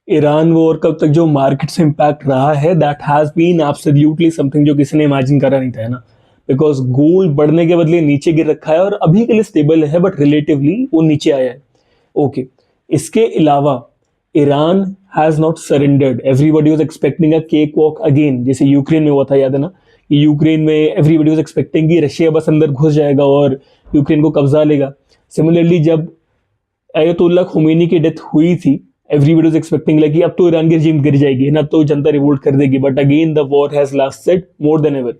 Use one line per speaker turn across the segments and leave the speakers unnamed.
Iran war का अब तक जो मार्केट से इम्पैक्ट रहा है that has been absolutely something जो किसी ने इमेजिन करा नहीं था, है ना। बिकॉज गोल्ड बढ़ने के बदले नीचे गिर रखा है और अभी के लिए स्टेबल है, बट रिलेटिवली वो नीचे आया है। ओके, इसके अलावा Iran has not surrendered. Everybody was expecting a cake walk again, जैसे यूक्रेन में हुआ था, याद है ना। कि यूक्रेन में एवरीबडी वाज एक्सपेक्टिंग कि रशिया बस अंदर घुस जाएगा और यूक्रेन को कब्जा लेगा। सिमिलरली जब अयतुल्ला खुमैनी की डेथ हुई थी, एवरीबडी वाज एक्सपेक्टिंग लाइक अब तो ईरान की regime गिर जाएगी, है ना, अब तो जनता रिवोल्ट कर देगी। But again the war has lasted more than ever.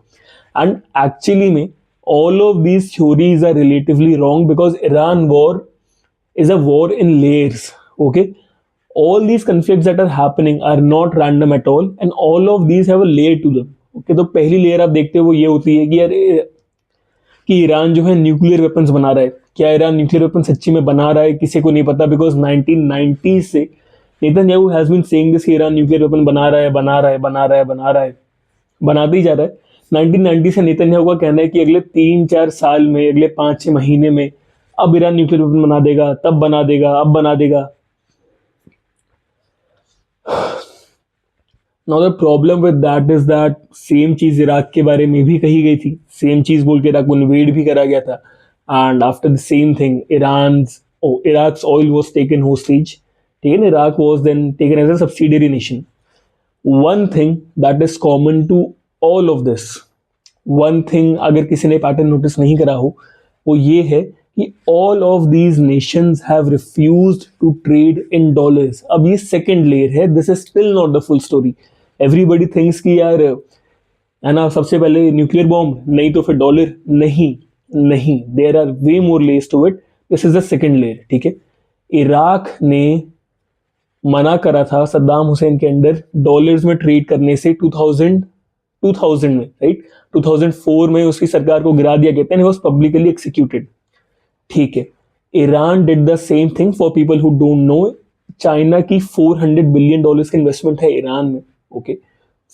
And actually में all of these theories are relatively wrong because Iran war is a war in layers. Okay, all these conflicts that are happening are not random at all, and all of these have a layer to them. Okay, तो पहली layer आप देखते हो वो ये होती है कि यार कि ईरान जो है न्यूक्लियर वेपन्स बना रहा है। क्या ईरान न्यूक्लियर वेपन सच्ची में बना रहा है, किसी को नहीं पता। बिकॉज 1990 से Netanyahu has been saying this, Iran nuclear weapon बना रहा है, बना रहा है, बना रहा है, बना रहा है, बनाते ही जा रहा है। 1990 से नेतन्याहू का कहना है कि अगले 3-4 साल में, अगले 5-6 महीने में अब ईरान न्यूक्लियर वेपन बना देगा, तब बना देगा, अब बना देगा। Now the problem with that is that same चीज इराक के बारे में भी कही गई थी। सेम चीज बोल के इराक को इन्वेड भी करा गया था। And after the same thing Iraq's oil was taken hostage. ठीक है ना, Iraq was then taken as a subsidiary nation. One thing that is common to all of this, one thing अगर किसी ने पैटर्न नोटिस नहीं करा हो, वो ये है कि all of these nations have refused to trade in dollars. अब ये सेकंड लेयर है, this is still not the full story. Everybody thinks कि यार, है ना, सबसे पहले न्यूक्लियर बॉम्ब, नहीं तो फिर डॉलर। नहीं, नहीं, there are way more layers to it. This is the second layer. ठीक है, इराक ने मना करा था सद्दाम हुसैन के अंडर डॉलर्स में ट्रेड करने से 2000 में, राइट। 2004 में उसकी सरकार को गिरा दिया गया था, वॉज पब्लिकली एक्सिक्यूटेड। ठीक है, Iran did the same thing. For people who don't know, China की $400 बिलियन की इन्वेस्टमेंट है ईरान में। Okay,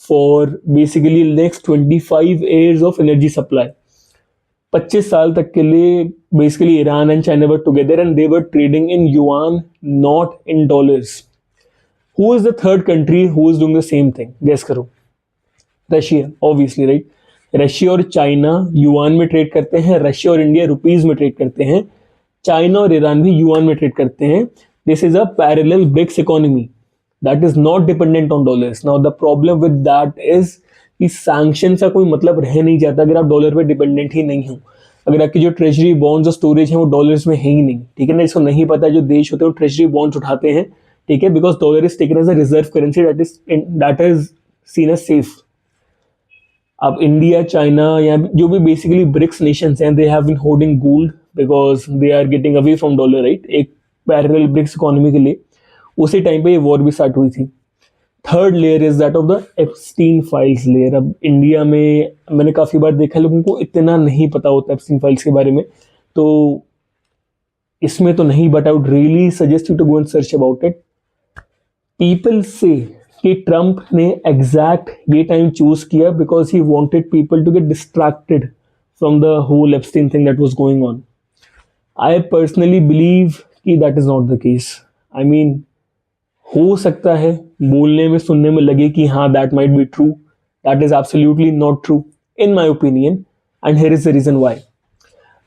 for basically next 25 years of energy supply. 25 साल तक के लिए basically Iran and China were together and they were trading in yuan, not in dollars. Who is the third country who is doing the same thing? Guess करो। Russia, obviously, right. Russia और China yuan में trade करते हैं, Russia और India rupees में trade करते हैं, China और ईरान भी युआन में ट्रेड करते हैं। This is a parallel BRICS economy that is not dependent on dollars. Now the problem with that is कि सैंक्शन का कोई मतलब रह नहीं जाता अगर आप डॉलर पे डिपेंडेंट ही नहीं हो। अगर आपकी जो ट्रेजरी बॉन्ड्स और स्टोरेज है वो डॉलर्स में है ही नहीं, ठीक है ना। इसको नहीं पता, जो देश होते हैं वो ट्रेजरी बॉन्ड्स उठाते हैं, ठीक है, because dollar is taken as a reserve currency that is seen as safe. अब इंडिया, चाइना या जो भी बेसिकली ब्रिक्स नेशंस हैं, they have been holding gold because they are getting away from dollar, right, एक parallel BRICS economy के लिए। उसी time पे ये वॉर भी स्टार्ट हुई थी। Third layer is that of the Epstein files layer. अब इंडिया में मैंने काफ़ी बार देखा लोगों को इतना नहीं पता होता एप्स्टीन फाइल्स के बारे में, तो इसमें तो नहीं, but I would really suggest you to go and search about it. People say कि ट्रंप ने एग्जैक्ट ये टाइम चूज किया because he wanted people to get distracted from the whole Epstein thing that was going on. I personally believe कि that is not the case. I mean, हो सकता है बोलने में सुनने में लगे कि हाँ that might be true, that is absolutely not true in my opinion, and here is the reason why.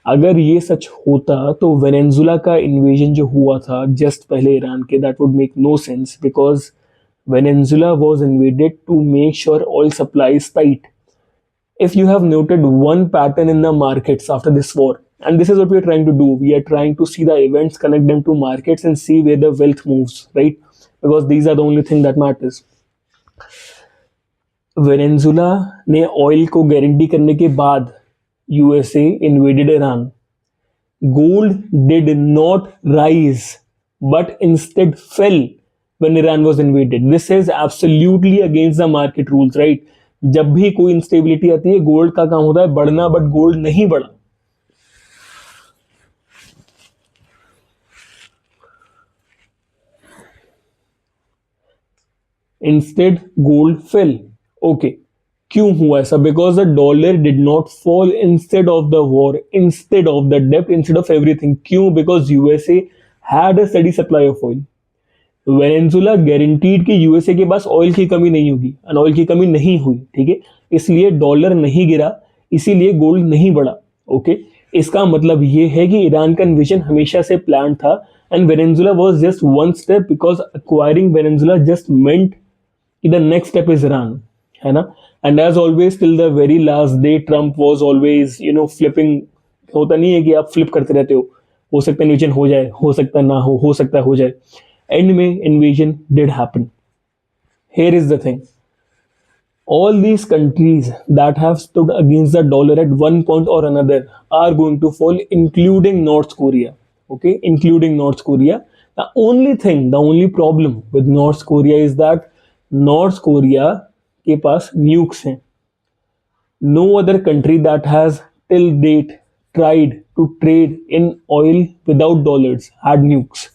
अगर ये सच होता तो वेनेजुला का इन्वेजन जो हुआ था जस्ट पहले ईरान के, that would make no sense because Venezuela was invaded to make sure oil supply is tight. If you have noted one pattern in the markets after this war, and this is what we are trying to do, we are trying to see the events, connect them to markets and see where the wealth moves, right? Because these are the only thing that matters. Venezuela ने oil को guarantee करने के बाद USA invaded Iran. Gold did not rise but instead fell when Iran was invaded. This is absolutely against the market rules, right? जब भी कोई instability आती है, गोल्ड का काम होता है बढ़ना, बट गोल्ड नहीं बढ़ा। Instead gold fail. ओके, क्यों हुआ ऐसा? Because the dollar did not fall instead of the war, instead of the डेप्ट, इंस्टेड ऑफ एवरीथिंग। क्यों? Because USA had a steady supply of oil. Venezuela guaranteed कि USA के पास oil की कमी नहीं होगी, और ऑयल की कमी नहीं हुई, ठीक है। इसलिए डॉलर नहीं गिरा, इसीलिए गोल्ड नहीं बढ़ा। ओके, इसका मतलब ये है कि ईरान का इन्वेजन हमेशा से प्लान था, and Venezuela was just one step, because acquiring Venezuela just meant कि the next step is Iran, है ना। And as always till the very last day Trump was always flipping. होता नहीं है कि आप फ्लिप करते रहते हो सकता है इन्वेजन हो जाए, हो सकता है ना हो सकता है हो जाए। एंड में invasion did happen. Here is the thing, all these countries that have stood against the dollar at one point or another are going to fall, including North Korea. Okay, including North Korea. The only thing, the only problem with North Korea is that North Korea के पास nukes हैं. No other country that has till date tried to trade in oil without dollars had nukes.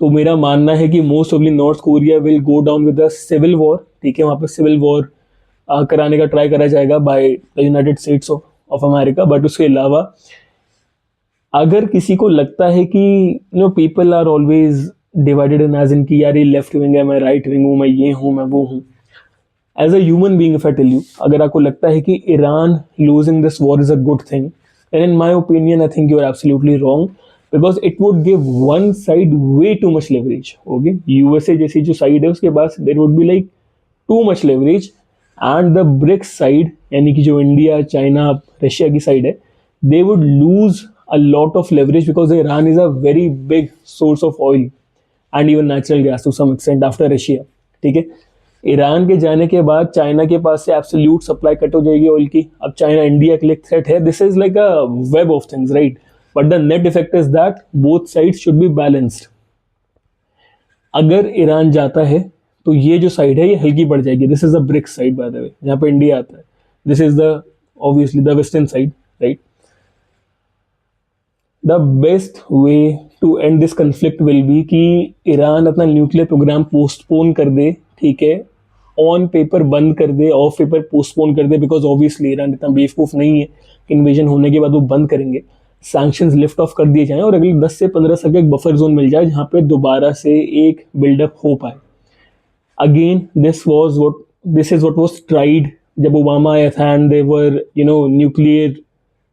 तो मेरा मानना है कि most awfully North Korea will go down with the civil war, ठीक है। वहाँ पर सिविल वॉर कराने का ट्राई करा जाएगा by the United States of America. But उसके अलावा अगर किसी को लगता है कि people are always divided in as in कि यार ये लेफ्ट विंग है, मैं राइट विंग हूँ, मैं ये हूँ, मैं वो हूँ। As a human being if I tell you, अगर आपको लगता है कि Iran losing this war is a good thing, and in my opinion I think you are absolutely wrong, because it would give one side way too much leverage. Okay, USA जैसी जो side है उसके पास there would be like too much leverage, and the BRICS side यानी कि जो India, China, Russia की side है, they would lose a lot of leverage because Iran is a very big source of oil and even natural gas to some extent after Russia, ठीक है। Iran के जाने के बाद चाइना के पास से एब्सोल्यूट सप्लाई कट हो जाएगी ऑयल की। अब चाइना इंडिया के लिए थ्रेट है। This is like a web of things, right. But the net effect is that both sides should be balanced. अगर ईरान जाता है तो ये जो साइड है ये हल्की पड़ जाएगी। This is the BRICS side by the way, जहाँ पे इंडिया आता है। This is the obviously the western side, right. The best way to end this conflict will be कि ईरान अपना न्यूक्लियर प्रोग्राम पोस्टपोन कर दे, ठीक है। ऑन पेपर बंद कर दे, ऑफ पेपर पोस्टपोन कर दे, बिकॉज ऑब्वियसली ईरान इतना बेवकूफ़ नहीं है कि इन्वेजन होने के बाद वो बंद करेंगे। सैंक्शंस लिफ्ट ऑफ कर दिए जाएं और अगले 10 से 15 साल का एक बफर जोन मिल जाए जहाँ पे दोबारा से एक बिल्डअप हो पाए। Again this is what was tried जब ओबामा आया था, and they were nuclear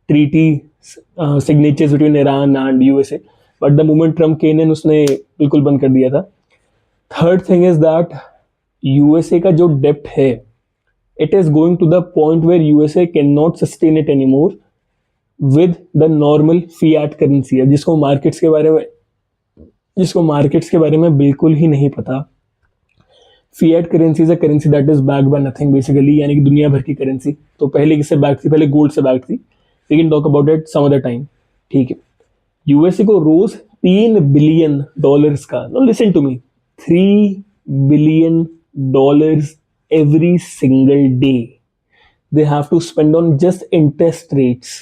treaty signatures between Iran and USA. But the moment Trump came in, उसने बिल्कुल बंद कर दिया था। Third thing is that USA का जो डेप्ट है, it is going to the point where USA cannot sustain it anymore with the normal fiat currency। अब जिसको मार्केट्स के बारे में बिल्कुल ही नहीं पता, fiat currency is a currency that is backed by nothing basically, यानी कि दुनिया भर की करेंसी। तो पहले किससे बैक थी? पहले गोल्ड से बैक थी। We can talk about it some other time, ठीक है। यूएसए को रोज $3 बिलियन का, no listen to me, $3 billion every single day they have to spend on just interest rates,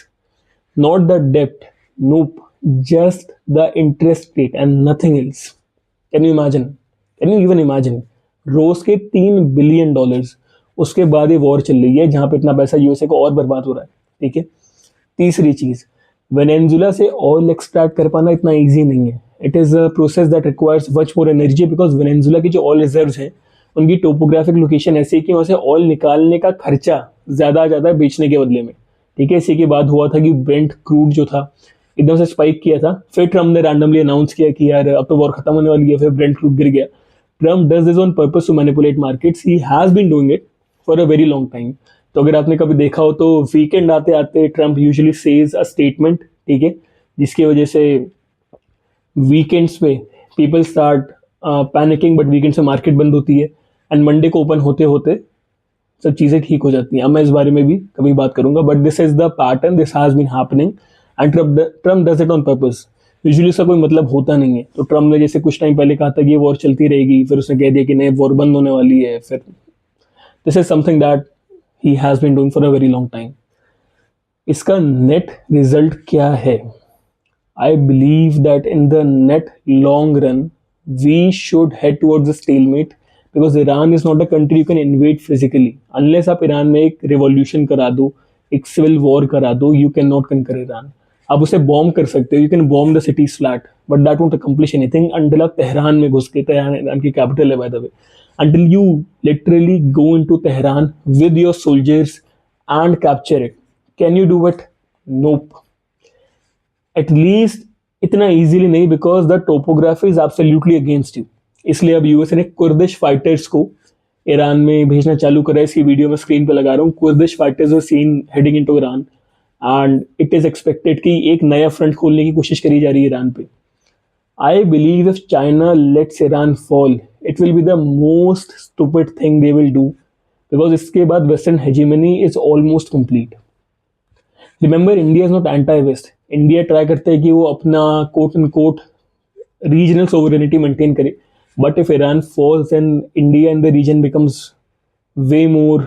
not the debt. Nope, just the interest rate and nothing else. Can you imagine? Can you even imagine? रोज के $3 billion, उसके बाद ये war चल रही है जहां पे इतना पैसा यूएसए को और बर्बाद हो रहा है, ठीक है। तीसरी चीज, वेनेजुला से ऑयल एक्सट्रैक्ट कर पाना इतना ईजी नहीं है। It is a process that requires much more energy, because Venezuela की जो ऑयल रिजर्व्स हैं उनकी टोपोग्राफिक लोकेशन ऐसी है कि वहाँ से ऑयल निकालने का खर्चा ज़्यादा आ जाता है बेचने के बदले में, ठीक है। इसी के बाद हुआ था कि ब्रेंट क्रूड जो था एकदम से स्पाइक किया था, फिर ट्रम्प ने रैंडमली अनाउंस किया कि यार अब तो वॉर खत्म होने वाली है, फिर ब्रेंट क्रूड गिर गया। Trump does this on purpose to manipulate markets. He has been doing it for a very long time. तो अगर आपने कभी देखा हो तो वीकेंड आते आते Trump usually says a statement, ठीक है, जिसकी वजह से वीकेंड्स पे people start panicking, but weekend से मार्केट बंद होती है एंड मंडे को ओपन होते होते सब चीज़ें ठीक हो जाती हैं। अब मैं इस बारे में भी कभी बात करूंगा, but this is the pattern, this has been happening and Trump does it on purpose. Usually इसका कोई मतलब होता नहीं है। तो ट्रम्प ने जैसे कुछ टाइम पहले कहा था कि ये वॉर चलती रहेगी, फिर उसने कह दिया कि नहीं वॉर बंद होने वाली है, फिर this is something that he has been doing for a very long time. इसका नेट रिजल्ट क्या है? I believe that in the net long run, we should head towards a stalemate because Iran is not a country you can invade physically. Unless आप Iran में एक revolution करा दो, एक civil war करा दो, you cannot conquer Iran. आप उसे बॉम्ब कर सकते हो, you can bomb the cities flat, but that won't accomplish anything until आप तेहरान में घुस के, तेहरान ईरान की कैपिटल है bye the way, until you literally go into Tehran with your soldiers and capture it. Can you do it? Nope. At least इतना easily नहीं, because the topography is absolutely against you. इसलिए अब USA ने Kurdish fighters को Iran में भेजना चालू करा है. इसकी वीडियो में स्क्रीन पे लगा रहा हूँ. Kurdish fighters were seen heading into Iran, and it is expected कि एक नया फ्रंट खोलने की कोशिश करी जा रही है ईरान पे. I believe if China lets Iran fall, it will be the most stupid thing they will do, because इसके बाद Western hegemony is almost complete. Remember, India is not anti-West. India try करते है कि वो अपना quote unquote regional sovereignty maintain करे. But if Iran falls, then India and the region becomes way more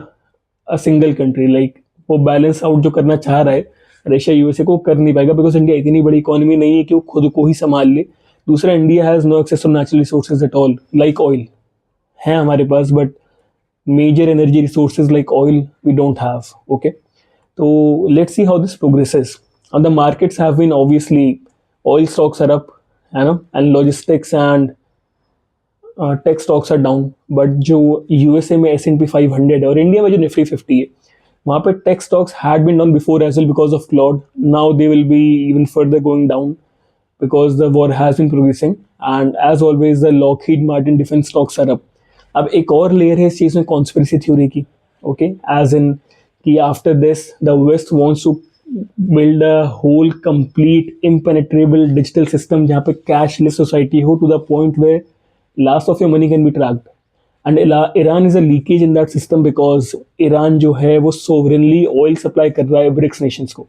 a single country. Like वो balance out जो करना चाह रहा है रशिया यूएसए को, कर नहीं पाएगा, बिकॉज इंडिया इतनी बड़ी इकोनॉमी नहीं है कि वो खुद को ही संभाल ले. दूसरा, India has no access to natural resources at all. Like oil है हमारे पास, but major energy resources like oil we don't have. Okay, तो let's see how this progresses. And the markets have been obviously, oil stocks are up, है ना, and logistics and tech stocks are down. But जो USA में S&P 500 है और India में जो Nifty 50 है, वहाँ पे tech stocks had been down before as well because of Claude. Now they will be even further going down because the war has been progressing, and as always the Lockheed Martin defense stocks are up. अब एक और layer है इस चीज़ में conspiracy theory की. Okay, as in कि after this the west wants to build a whole complete impenetrable digital system जहाँ पे कैशलेस सोसाइटी हो, to the point where last of your money can be tracked. And Iran is a leakage in that system, because Iran जो है वो सोवरेनली oil supply कर रहा है BRICS Nations को.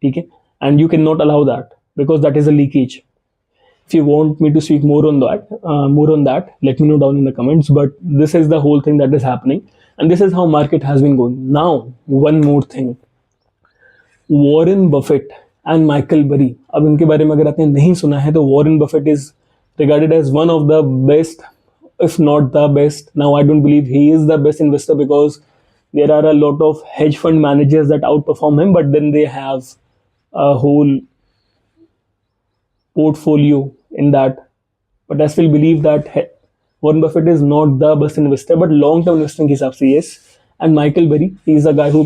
ठीक है, and you can not allow that because that is a leakage. If you want me to speak more on that, let me know down in the comments. But this is the whole thing that is happening, and this is how market has been going. Now, one more thing. Warren Buffett and Michael Burry. अब इनके बारे में अगर आपने नहीं सुना है तो Warren Buffett is regarded as one of the best, if not the best. Now, I don't believe he is the best investor, because there are a lot of hedge fund managers that outperform him, but then they have a whole portfolio in that. But I still believe that Warren Buffett is not the best investor, but long-term investing के हिसाब से yes. And Michael Burry, he is the guy who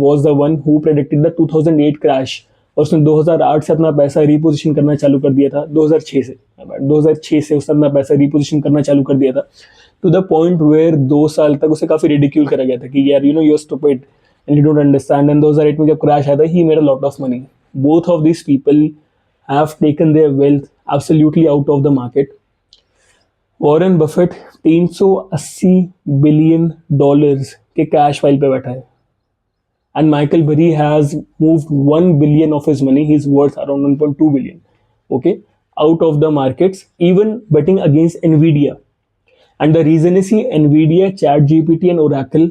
was the one who predicted the 2008 crash. और उसने 2008 से अपना पैसा reposition करना चालू कर दिया था. 2006 से उसने अपना पैसा रिपोजिशन करना चालू कर दिया था, टू द पॉइंट वेयर 2 साल तक उसे काफ़ी रिडिक्यूल करा गया था कि यार you are stupid and you don't understand. And 2008 में जब क्रैश आया था, he made a lot of money. Both of this people have taken their wealth absolutely out of the market. Warren Buffett 380 billion dollars के cash file पे बैठा है, and Michael Burry has moved 1 billion of his money. He's worth around 1.2 billion, okay, out of the markets, even betting against Nvidia. And the reason is Nvidia, ChatGPT and Oracle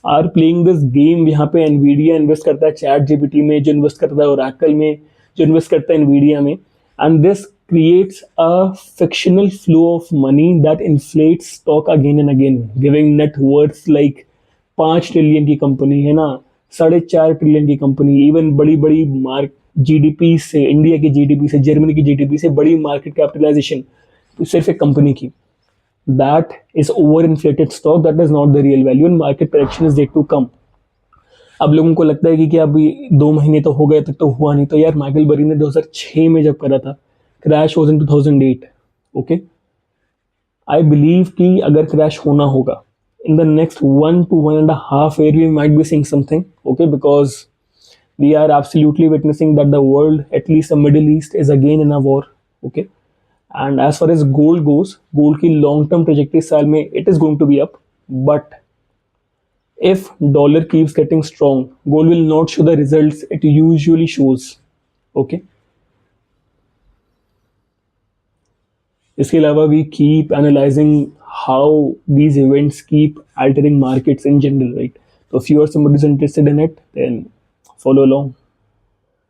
are playing this game. यहाँ पे Nvidia invest करता है ChatGPT में, जो invest करता है Oracle में, जो इन्वेस्ट करता है Nvidia में, and this creates a fictional flow of money that inflates stock again and again, giving net worth like 5 trillion की कंपनी है ना, 4.5 ट्रिलियन की कंपनी, इवन बड़ी बड़ी मार्क जीडीपी से, इंडिया की जीडीपी से, जर्मनी की जीडीपी से बड़ी मार्केट कैपिटलाइजेशन सिर्फ एक कंपनी की. That is over inflated stock, that is not the real value, and market correction is yet to come. अब लोगों को लगता है कि अभी 2 महीने तो हो गए तक तो हुआ नहीं. तो यार माइकल बरी ने 2006 में जब करा था, crash was in 2008. Okay, I believe कि अगर क्रैश होना होगा in the next 1 to 1.5 year, we might be seeing something, okay, because we are absolutely witnessing that the world, at least the Middle East, is again in a war, okay. And as far as gold goes, gold की long term trajectory साल में it is going to be up, but if dollar keeps getting strong, gold will not show the results it usually shows, okay. इसके अलावा we keep analyzing how these events keep altering markets in general, right? So if you are somebody who's interested in it, then follow along.